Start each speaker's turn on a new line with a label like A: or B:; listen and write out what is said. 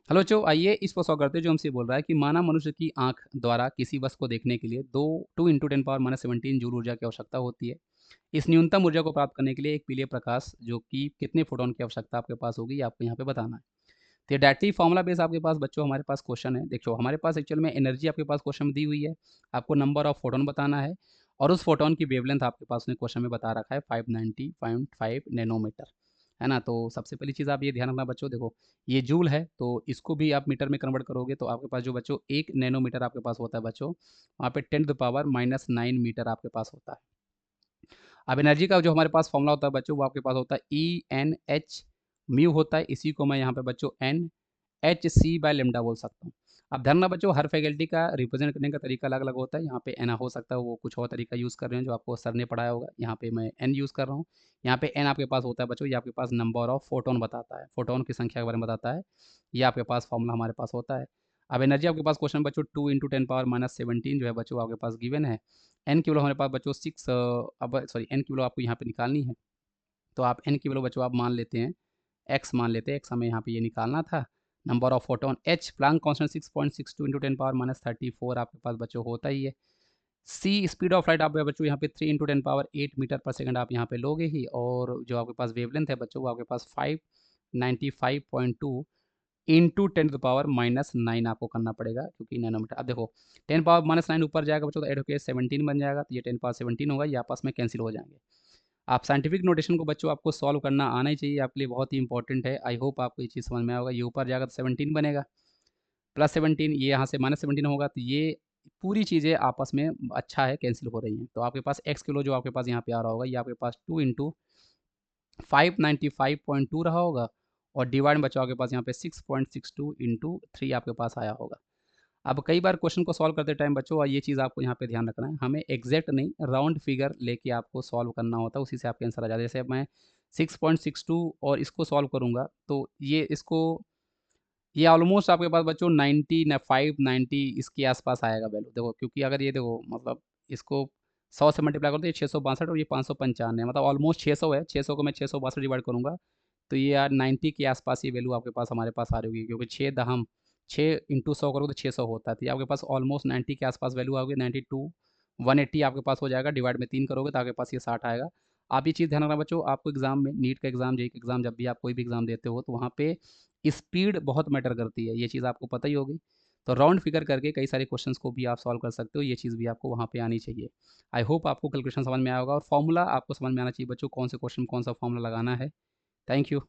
A: Hello बच्चों, आइए इसको सॉल्व करते हैं। जो हमसे बोल रहा है कि मानव मनुष्य की आंख द्वारा किसी वस्तु को देखने के लिए दो 2 × 10⁻17 जूल ऊर्जा की आवश्यकता होती है। इस न्यूनतम ऊर्जा को प्राप्त करने के लिए एक पीले प्रकाश जो कि कितने फोटोन की आवश्यकता आपके पास होगी, ये आपको यहाँ पे बताना है। तो ये डायरेक्टली फॉर्मूला बेस आपके पास बच्चों हमारे पास क्वेश्चन है। देखो हमारे पास एक्चुअल में एनर्जी आपके पास क्वेश्चन में दी हुई है। आपको नंबर ऑफ फोटोन बताना है और उस फोटोन की वेवलेंथ आपके पास उसने क्वेश्चन में बता रखा है 590.5 नैनोमीटर, है ना। तो सबसे पहली चीज़ आप ये ध्यान रखना बच्चों, देखो ये जूल है तो इसको भी आप मीटर में कन्वर्ट करोगे तो आपके पास जो बच्चों 1 नैनोमीटर आपके पास होता है बच्चों, वहाँ पे 10⁻⁻9 मीटर आपके पास होता है। अब एनर्जी का जो हमारे पास फॉर्मूला होता है बच्चों, वो आपके पास होता है ENH म्यू होता है। इसी को मैं यहाँ पे बच्चों NHC/λ बोल सकता हूँ। अब ध्यान रखना बच्चों, हर फैकल्टी का रिप्रेजेंट करने का तरीका अलग अलग होता है। यहाँ पे एन हो सकता है वो कुछ और तरीका यूज़ कर रहे हैं जो आपको सर ने पढ़ाया होगा। यहाँ पे मैं एन यूज़ कर रहा हूँ। यहाँ पे एन आपके पास होता है बच्चों, ये आपके पास नंबर ऑफ फोटोन बताता है, फोटोन की संख्या के बारे में बताता है। ये आपके पास फॉर्मूला हमारे पास होता है। अब एनर्जी आपके पास क्वेश्चन बच्चों 2 × 10⁻17 जो है बच्चों आपके पास गिवन है। एन की वैल्यू हमारे पास बच्चों 6, अब सॉरी एन की वैल्यू आपको यहाँ पे निकालनी है। तो आप एन की वैल्यू बच्चों आप मान लेते हैं, एक्स मान लेते हैं, एक्स हमें यहाँ पे ये निकालना था। Number of photon H Planck constant 6.62 × 10⁻−34 आपके पास बच्चों होता ही है। सी स्पीड ऑफ लाइट आप बच्चों यहाँ पे 3 × 10⁸ मीटर पर सेकंड आप यहाँ पे लोगे ही। और जो आपके पास वेवलेंथ है बच्चों वो आपके पास 595.2 इंटू 10⁻⁻9 आपको करना पड़ेगा क्योंकि नैनोमीटर। अब देखो 10⁻⁻9 ऊपर जाएगा बच्चों तो ऐड होकर 17 बन जाएगा, तो ये 10⁻17 होगा, ये आपस में कैंसिल हो जाएंगे। आप साइंटिफिक नोटेशन को बच्चों आपको सॉल्व करना आना ही चाहिए, आपके लिए बहुत ही इंपॉर्टेंट है। आई होप आपको ये चीज़ समझ में आएगा। ये ऊपर जाएगा तो 17 बनेगा, +17 ये यहाँ से -17 होगा, तो ये पूरी चीज़ें आपस में अच्छा है कैंसिल हो रही हैं। तो आपके पास एक्स किलो जो आपके पास यहाँ पे आ रहा होगा, ये आपके पास 2 × 595.2 रहा होगा और डिवाइड बचा आपके पास यहाँ पे 6.62 × 3 आपके पास आया होगा। अब कई बार क्वेश्चन को सॉल्व करते टाइम बच्चों, और ये चीज़ आपको यहाँ पे ध्यान रखना है, हमें एग्जैक्ट नहीं राउंड फिगर लेके आपको सॉल्व करना होता है, उसी से आपका आंसर आ जाता है। जैसे अब मैं 6.62 और इसको सॉल्व करूँगा तो ये ऑलमोस्ट आपके पास बच्चों 90 न 590 इसके आसपास आएगा वैल्यू। देखो क्योंकि अगर ये देखो मतलब इसको 100 से मल्टीप्लाई करो तो ये 662 और ये 595 है, मतलब ऑलमोस्ट 600 है। 600 को मैं 662 डिवाइड करूँगा तो ये यार 90 के आसपास ये वैल्यू आपके पास हमारे पास आ रही होगी, क्योंकि 6 × 100 करोगे तो 600 होता है। तो ये आपके पास ऑलमोस्ट 90 के आसपास वैल्यू आ गई। 92 180 आपके पास हो जाएगा, डिवाइड में 3 करोगे तो आपके पास ये 60 आएगा। आप ये चीज़ ध्यान रखना बच्चों, आपको एग्जाम में नीट का एग्जाम, जेईई का एग्जाम, जब भी आप कोई भी एग्जाम देते हो तो वहाँ पे स्पीड बहुत मैटर करती है, ये चीज़ आपको पता ही होगी। तो राउंड फिगर करके कई सारे क्वेश्चंस को भी आप सॉल्व कर सकते हो, ये चीज़ भी आपको वहाँ पे आनी चाहिए। आई होप आपको कैलकुलेशन समझ में आया होगा और फॉर्मूला आपको समझ में आना चाहिए बच्चों, कौन से क्वेश्चन में कौन सा फॉर्मूला लगाना है। Thank you.